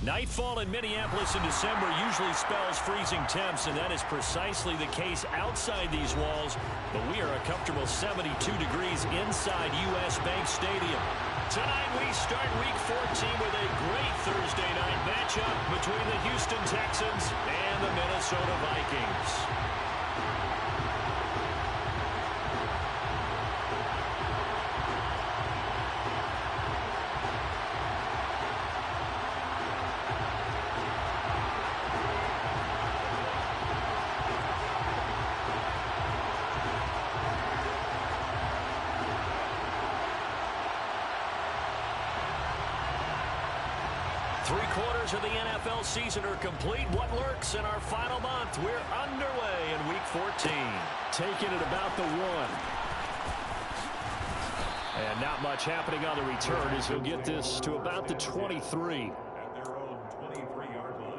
Nightfall in Minneapolis in December usually spells freezing temps, and that is precisely the case outside these walls. But we are a comfortable 72 degrees inside U.S. Bank Stadium. Tonight we start Week 14 with a great Thursday night matchup between the Houston Texans and the Minnesota Vikings. Three-quarters of the NFL season are complete. What lurks in our final month? We're underway in Week 14. Taking it about the 1. And not much happening on the return as he'll get this to about the 23. At their own 23-yard line.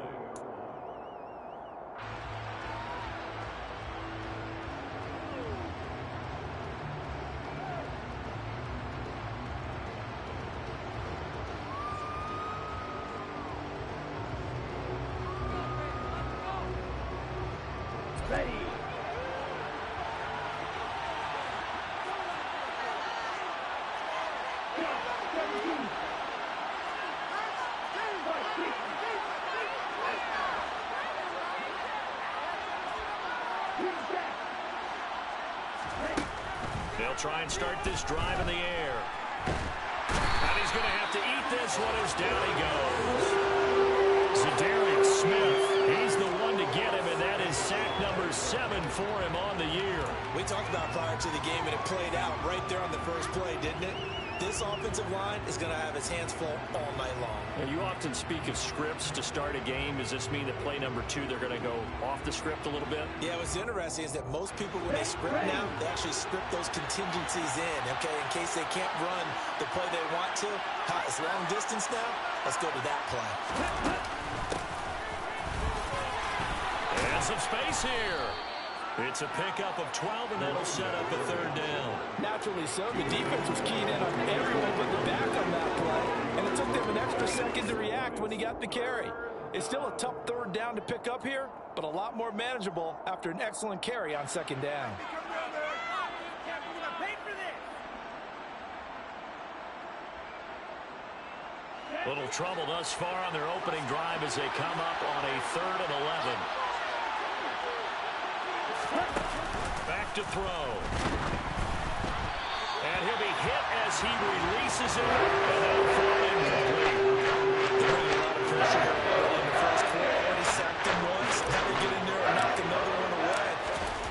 They'll try and start this drive in the air. And he's going to have to eat this one as down he goes. Zadarius Smith, he's the one to get him, and that is sack number 7 for him on the year. We talked about prior to the game, and it played out right there on the first play, didn't it? This offensive line is going to have its hands full all night long. And you often speak of scripts to start a game. Does this mean that play number 2, they're going to go off the script a little bit? Yeah, what's interesting is that most people, when they script now, they actually script those contingencies in, okay, in case they can't run the play they want to. It's long distance now. Let's go to that play. And some space here. It's a pickup of 12, and that'll set up a third down. Naturally so. The defense was keyed in on everyone but the back on that play, and it took them an extra second to react when he got the carry. It's still a tough third down to pick up here, but a lot more manageable after an excellent carry on second down. Little trouble thus far on their opening drive as they come up on a 3rd and 11. Back to throw. And he'll be hit as he releases it. And that'll fall incomplete. They're bringing a lot of pressure early in the first quarter. Already sacked him once. Now they get in there and knock another one away.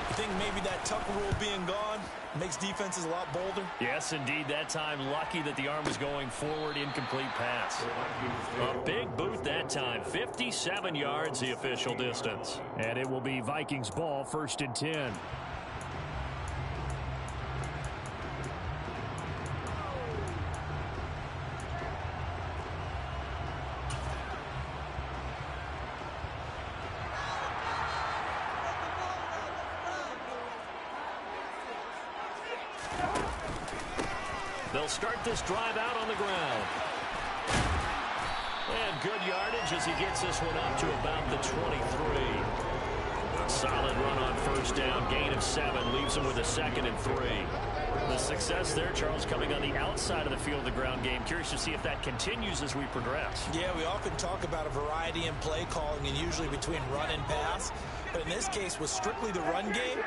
I think maybe that Tucker rule being gone makes defenses a lot bolder. Yes, indeed. That time, lucky that the arm was going forward. Incomplete pass. A big boot that time. 57 yards, the official distance. And it will be Vikings ball, 1st and 10. They'll start this drive out on the ground. And good yardage as he gets this one up to about the 23. Solid run on 1st down. Gain of 7 leaves him with a 2nd and 3. The success there, Charles, coming on the outside of the field, the ground game. Curious to see if that continues as we progress. Yeah, we often talk about a variety in play calling and usually between run and pass. But in this case, with strictly the run game,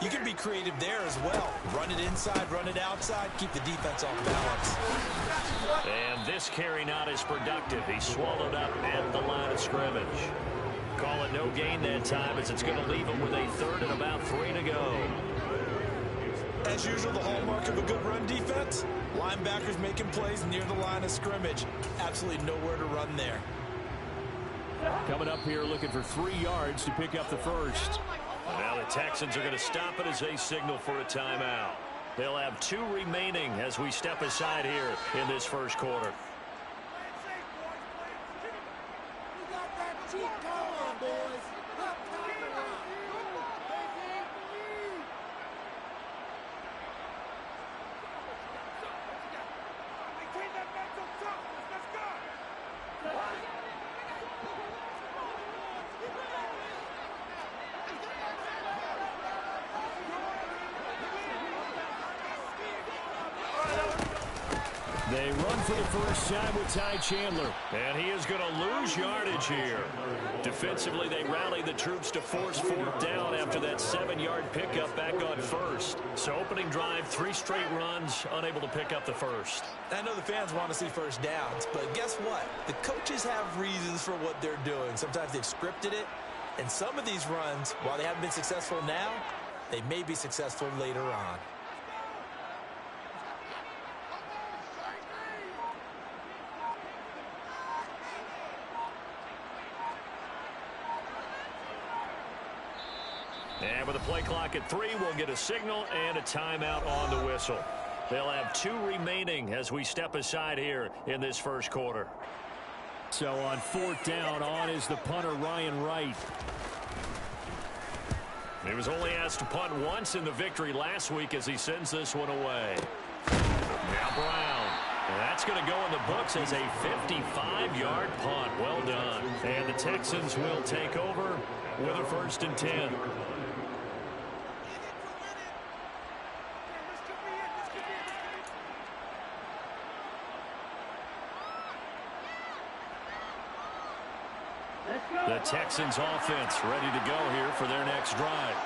you can be creative there as well. Run it inside, run it outside, keep the defense off balance. And this carry not as productive. He swallowed up at the line of scrimmage. Call it no gain that time as it's going to leave him with a 3rd and about 3 to go. As usual, the hallmark of a good run defense, linebackers making plays near the line of scrimmage. Absolutely nowhere to run there. Coming up here looking for 3 yards to pick up the first. Now the Texans are going to stop it as they signal for a timeout. They'll have 2 remaining as we step aside here in this first quarter. They run for the first time with Ty Chandler. And he is going to lose yardage here. Defensively, they rally the troops to force fourth down after that 7-yard pickup back on first. So opening drive, 3 straight runs, unable to pick up the first. I know the fans want to see first downs, but guess what? The coaches have reasons for what they're doing. Sometimes they've scripted it. And some of these runs, while they haven't been successful now, they may be successful later on. And with a play clock at 3, we'll get a signal and a timeout on the whistle. They'll have 2 remaining as we step aside here in this first quarter. So on fourth down, on is the punter, Ryan Wright. He was only asked to punt once in the victory last week as he sends this one away. Now Brown. And that's going to go in the books as a 55-yard punt. Well done. And the Texans will take over with a 1st and 10. The Texans offense ready to go here for their next drive.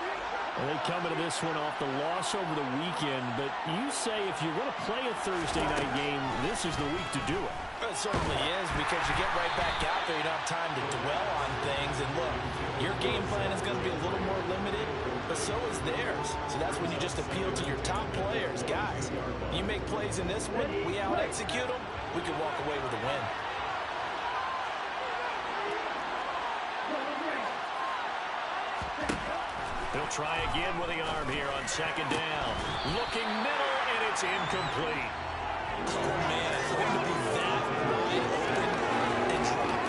Well, they come into this one off the loss over the weekend, but you say if you want to play a Thursday night game, this is the week to do it. It certainly is, because you get right back out there. You don't have time to dwell on things. And look, your game plan is going to be a little more limited, but so is theirs. So that's when you just appeal to your top players. Guys, you make plays in this one, we out-execute them, we can walk away with a win. He'll try again with the arm here on 2nd down. Looking middle, and it's incomplete. Oh, man, for him to be that wide open and drop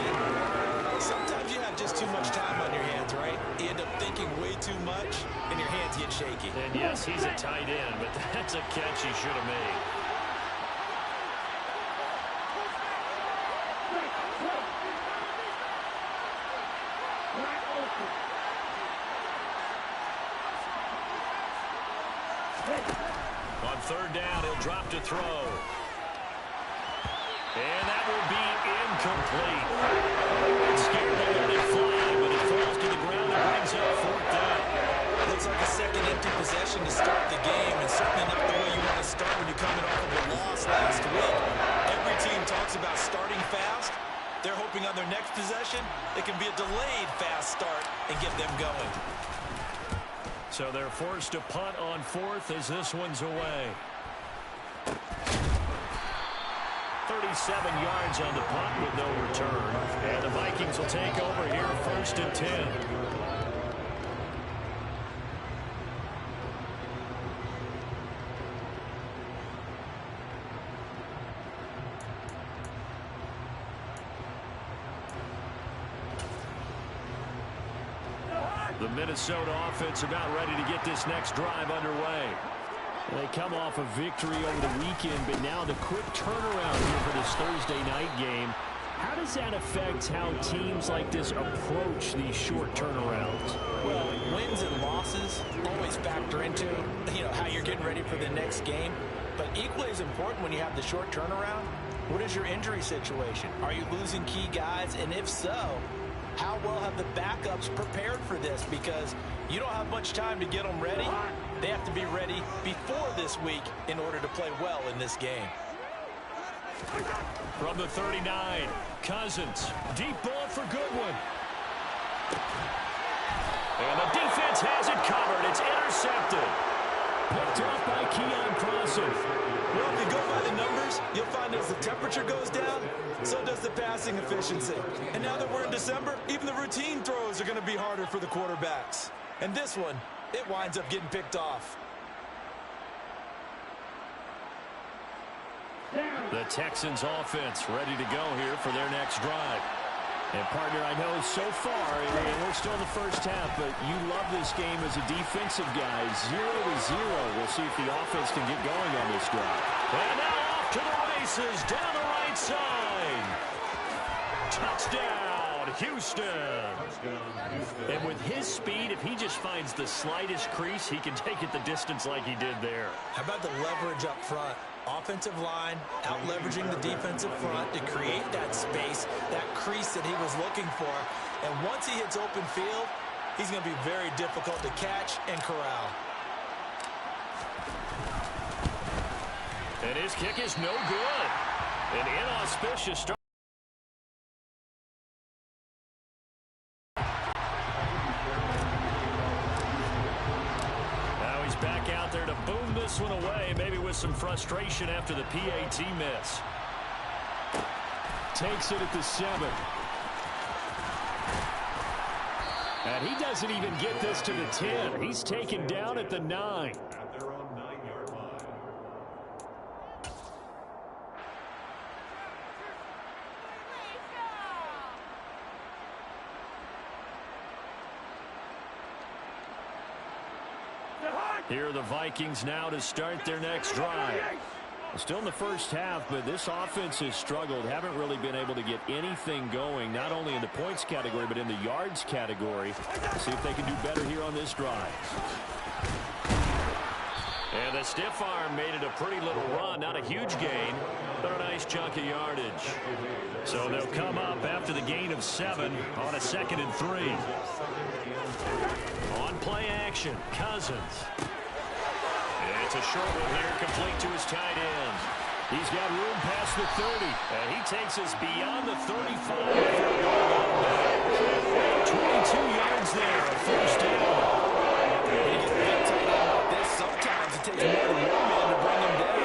it. Sometimes you have just too much time on your hands, right? You end up thinking way too much, and your hands get shaky. And yes, he's a tight end, but that's a catch he should have made. On 3rd down, he'll drop to throw. And that will be incomplete. Scared to let it fly, but it falls to the ground and brings up 4th down. Looks like a second empty possession to start the game, and certainly not the way you want to start when you're coming off of a loss last week. Every team talks about starting fast. They're hoping on their next possession, it can be a delayed fast start and get them going. So they're forced to punt on 4th as this one's away. 37 yards on the punt with no return. And the Vikings will take over here, 1st and 10. The Minnesota offense about ready to get this next drive underway. They come off a victory over the weekend, but now the quick turnaround here for this Thursday night game. How does that affect how teams like this approach these short turnarounds? Well, wins and losses always factor into, how you're getting ready for the next game. But equally as important when you have the short turnaround, what is your injury situation? Are you losing key guys? And if so, how well have the backups prepared for this? Because you don't have much time to get them ready. They have to be ready before this week in order to play well in this game. From the 39, Cousins. Deep ball for Goodwin. And the defense has it covered. It's intercepted. Picked off by Keon Crossen. Well, if you go by the numbers, you'll find as the temperature goes down, so does the passing efficiency. And now that we're in December, even the routine throws are going to be harder for the quarterbacks. And this one, it winds up getting picked off. The Texans offense ready to go here for their next drive. And partner, I know so far, and we're still in the first half, but you love this game as a defensive guy. 0-0. We'll see if the offense can get going on this drive. And now off to the races down the right side. Touchdown. Houston. And with his speed, if he just finds the slightest crease, he can take it the distance like he did there. How about the leverage up front? Offensive line out leveraging the defensive front to create that space, that crease that he was looking for. And once he hits open field, he's going to be very difficult to catch and corral. And his kick is no good. An inauspicious start. Now he's back out there to boom this one away, maybe with some frustration after the PAT miss. Takes it at the 7. And he doesn't even get this to the 10. He's taken down at the 9. At their own 9-yard line. Here are the Vikings now to start their next drive. Still in the first half, but this offense has struggled. Haven't really been able to get anything going, not only in the points category, but in the yards category. See if they can do better here on this drive. And the stiff arm made it a pretty little run. Not a huge gain, but a nice chunk of yardage. So they'll come up after the gain of 7 on a 2nd and 3. On play action, Cousins. It's a short one here, complete to his tight end. He's got room past the 30, and he takes us beyond the 35. 22 yards there, a first down. Sometimes it takes more than one man to bring him down.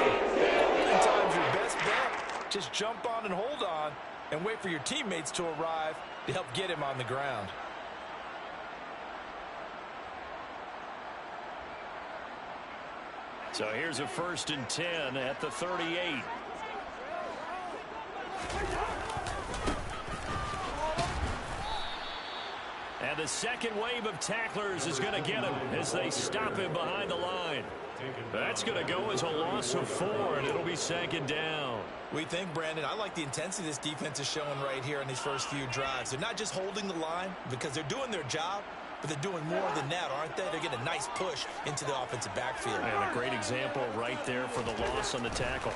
Oftentimes your best bet, just jump on and hold on and wait for your teammates to arrive to help get him on the ground. So here's a 1st and 10 at the 38. And the second wave of tacklers is going to get him as they stop him behind the line. That's going to go as a loss of 4, and it'll be 2nd down. We think, Brandon, I like the intensity this defense is showing right here in these first few drives. They're not just holding the line because they're doing their job, but they're doing more than that, aren't they? They're getting a nice push into the offensive backfield. And a great example right there for the loss on the tackle.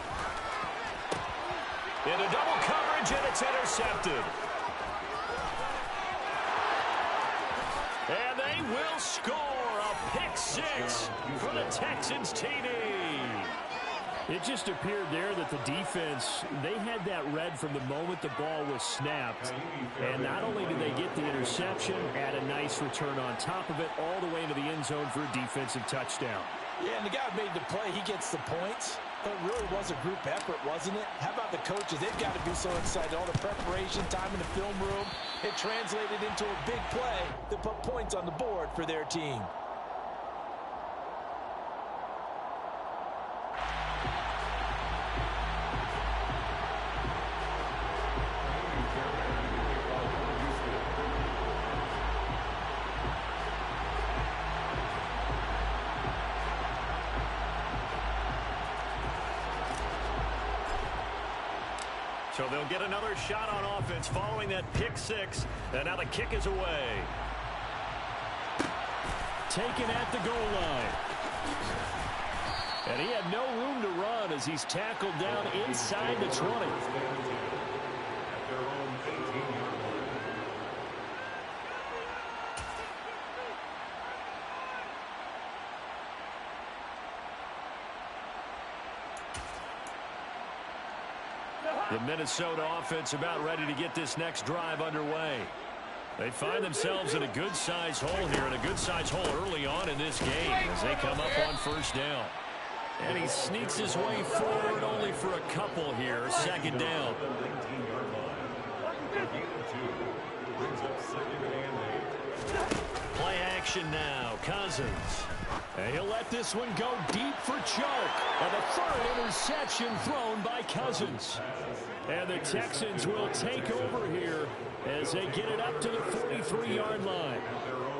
Into double coverage, and it's intercepted. And they will score a pick 6 for the Texans TD. It just appeared there that the defense, they had that read from the moment the ball was snapped. And not only did they get the interception, add a nice return on top of it, all the way into the end zone for a defensive touchdown. Yeah, and the guy who made the play, he gets the points. But it really was a group effort, wasn't it? How about the coaches? They've got to be so excited. All the preparation, time in the film room, it translated into a big play that put points on the board for their team. So they'll get another shot on offense following that pick 6. And now the kick is away. Taken at the goal line. And he had no room to run as he's tackled down inside the 20. At their own 18-yard line. The Minnesota offense about ready to get this next drive underway. They find themselves in a good-sized hole here, and a good-sized hole early on in this game as they come up on 1st down. And he sneaks his way forward only for a couple here. 2nd down. Play action now. Cousins. And he'll let this one go deep for Choke. And the 3rd interception thrown by Cousins. And the Texans will take over here as they get it up to the 43-yard line.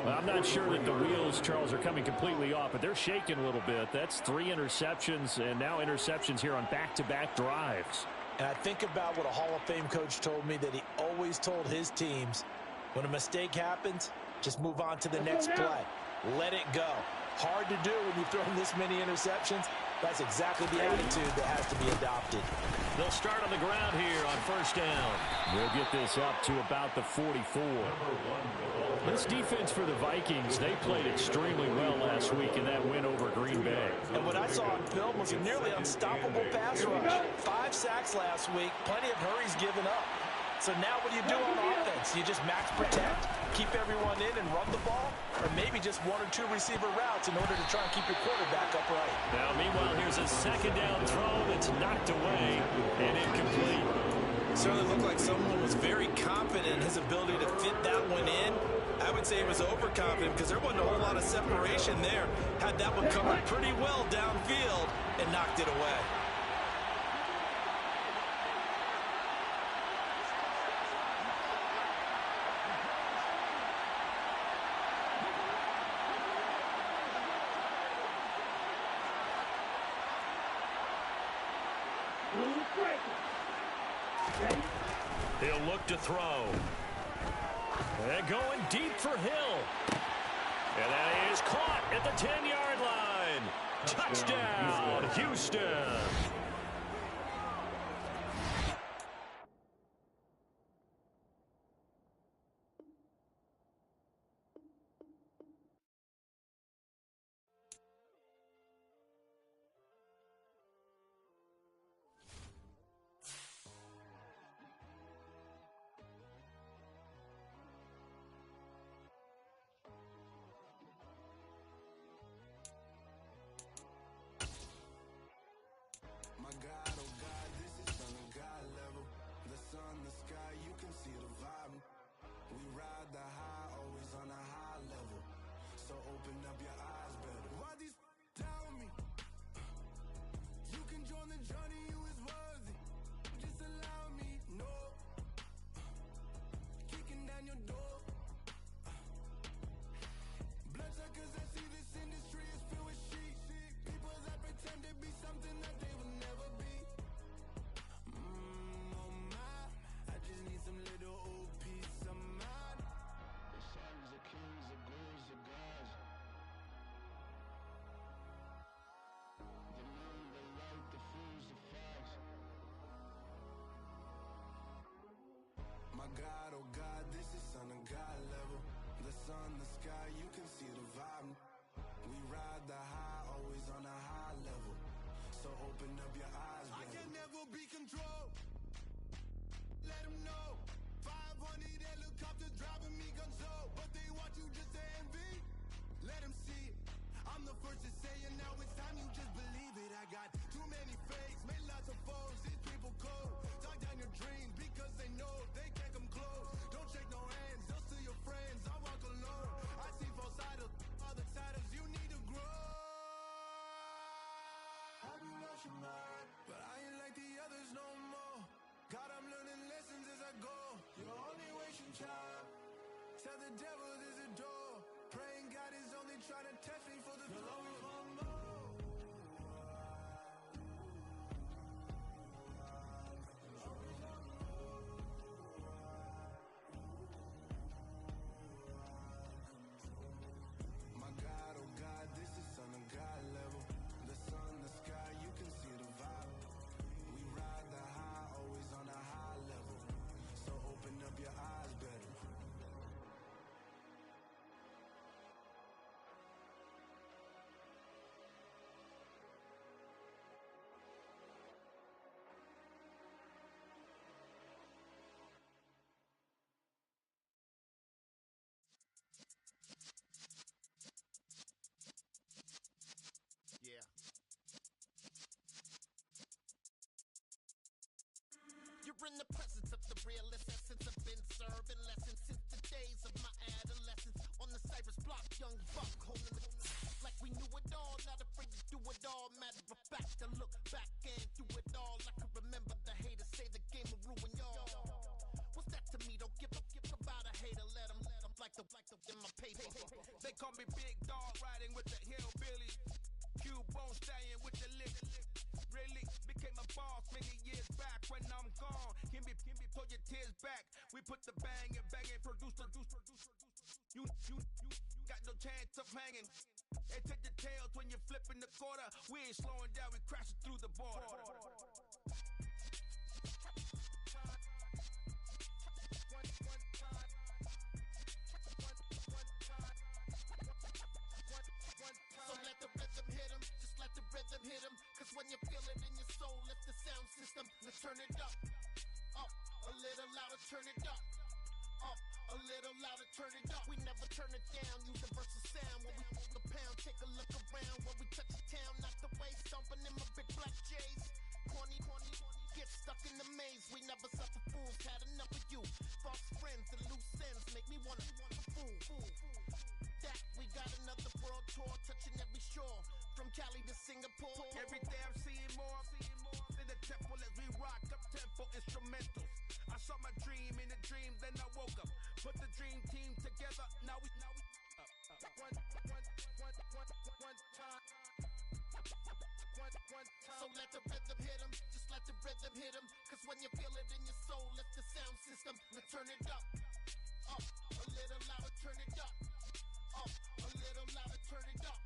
Well, I'm not sure that the wheels, Charles, are coming completely off, but they're shaking a little bit. That's 3 interceptions, and now interceptions here on back-to-back drives. And I think about what a Hall of Fame coach told me, that he always told his teams, When a mistake happens, just move on to the next play. Let it go. Hard to do when you've thrown this many interceptions. That's exactly the attitude that has to be adopted. They'll start on the ground here on first down. We'll get this up to about the 44. This defense for the Vikings, they played extremely well last week in that win over Green Bay. And what I saw on film was a nearly unstoppable pass rush. 5 sacks last week, plenty of hurries given up. So now what do you do on offense? You just max protect, keep everyone in and run the ball, or maybe just 1 or 2 receiver routes in order to try and keep your quarterback upright. Now, meanwhile, here's a second down throw that's knocked away and incomplete. Certainly looked like someone was very confident in his ability to fit that one in. I would say he was overconfident because there wasn't a whole lot of separation there. Had that one covered pretty well downfield and knocked it away. He'll look to throw. And going deep for Hill. And that is caught at the 10-yard line. Touchdown, Houston. God, oh God, this is Son of God level. The sun, the sky, you can see the vibe. We ride the high, always on a high level. So open up your eyes, baby. I can never be controlled. Let them know. 500 helicopters driving me gonzo. But they want you just to envy. Let them see it. I'm the first to say it, now it's time you just believe it. I got too many fakes, made lots of foes. These people cold. Talk down your dreams because they know they can't come close. Don't shake no hands, just to your friends. I walk alone. I see false idols, other titles. You need to grow. Have you lost your mind? But I ain't like the others no more. God, I'm learning lessons as I go. You're only wasting time. Tell the devil there's a door. Praying God is only trying to test me for the glory of more. My God, oh God, this is Son of God level. The sun, the sky, you can see the vibe. We ride the high, always on a high level. So open up your eyes better. Yeah. You're in the presence of the realest essence. I've been serving lessons since the days of my adolescence. On the Cypress block, young buck holding the like we knew it all, not afraid to do it all. Matter of fact, to look back and do it all. I can remember the haters say the game will ruin y'all. What's that to me? Don't give about a hater. Let them like the in my paper. They call me Big Dog, riding with the hillbilly. Cube-bone stallion with the lick. Really became a boss many years back. When I'm gone, can be pull your tears back. We put the bang and produce got no chance of hanging. They take the tails when you're flipping the quarter. We ain't slowing down, we crashing through the border. So let the rhythm hit 'em, just let the rhythm hit 'em. Cause when you feel it in your soul, lift the sound system. Let's turn it up, a little louder, turn it up. A little louder, turn it up. We never turn it down, universal sound. When we hold the pound, take a look around. When we touch the town, knock the way, stomping in my big black J's. Corny, get stuck in the maze. We never suffer fools, had enough of you. False friends and loose ends make me wanna fool. That we got another world tour, touching every shore. From Cali to Singapore. Every day I'm seeing more in the temple as we rock up tempo instrumentals. I saw my dream in a dream, then I woke up. Put the dream team together, now we one time. So let the rhythm hit 'em, just let the rhythm hit 'em. Cause when you feel it in your soul, lift the sound system. Let's turn it up, a little louder, turn it up, a little louder, turn it up.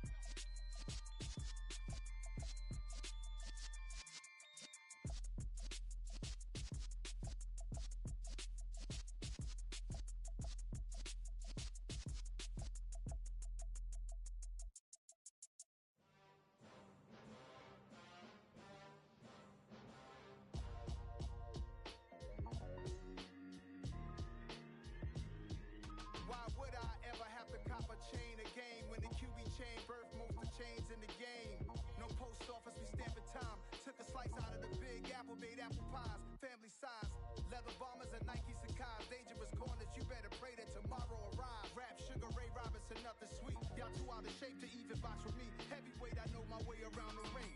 Why would I ever have to cop a chain a game when the QB chain birthed most of chains in the game? No post office, we stamping time. Took a slice out of the big apple, made apple pies, family size. Leather bombers and Nike Sacai's. Dangerous corners, you better pray that tomorrow arrives. Rap, Sugar Ray Robinson, nothing sweet. Y'all too out of shape to even box with me. Heavyweight, I know my way around the ring.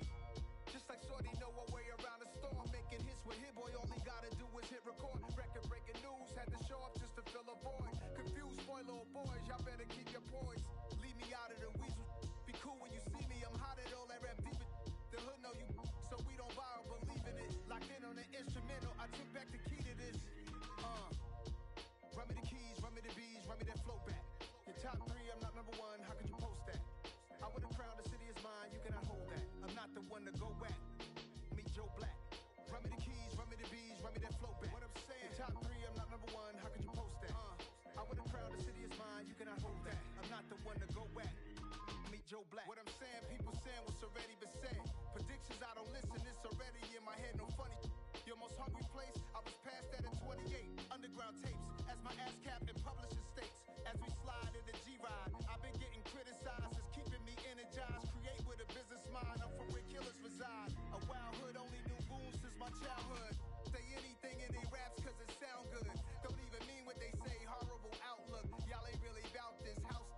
Just like Shorty know her way around the storm. Making hits with Hit Boy, all he gotta do is hit record. Record breaking news, had to show up just to fill a void. Confused boy, little boys, y'all better keep your poise. Leave me out of the weasel. Be cool when you see me, I'm hot at all that rap deep. The hood know you, so we don't borrow, believe in it. Locked in on the instrumental, I took back the key to this. Run me the keys, run me the bees, run me that flow back. Your top three, I'm not number one, how could you post that? I would've crowned the city is mine, you cannot hold that. I'm not the one to go back. Meet Joe Black. Run me the keys, run me the bees, run me that flow back. What I'm saying, top three, I'm not number one, how could you post that? I would've crowned the city is mine, you cannot hold that. I'm not the one to go back. Meet Joe Black. What I'm saying, people saying what's already been said. Predictions, I don't listen, it's already in my head, no funny. Your most hungry place, I was past that at 28. Underground tapes, as my ass cap in publishing states. As we slide in the G-Ride, I've been getting criticized, it's keeping me energized. Create with a business mind, I'm from where killers reside. A wild hood, only knew goons since my childhood. Say anything in they raps cause it sound good. Don't even mean what they say, horrible outlook. Y'all ain't really about this house.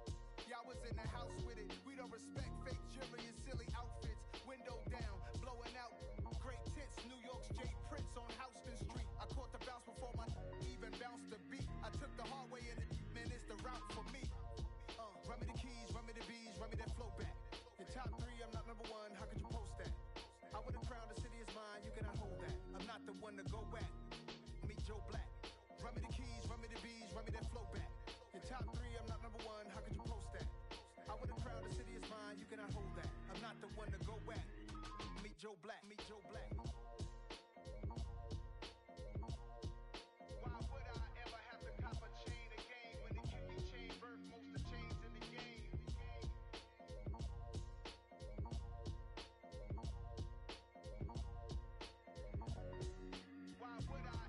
Y'all was in the house with it. We don't respect fake jewelry and silly outfits. Window down, blowing out great tits. New York's J. Prince on Houston Street. I caught the bounce before my even bounced the beat. I took the hard way in it, man, it's the route for me. Run me the keys, run me the bees, run me that flow back. Your top three, I'm not number one, how could you post that? I would've crowned the city is mine, you cannot hold that. I'm not the one to go back. Meet Joe Black. Run me the keys, run me the bees, run me that flow back. Your top three, I'm not number one, how could you post that? I would've crowned the city is mine, you cannot hold that. I'm not the one to go back. Meet Joe Black, meet Joe Black. Why would I ever have to cop a chain again when the QB chain birthed most of chains in the game? Why would I?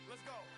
Let's go.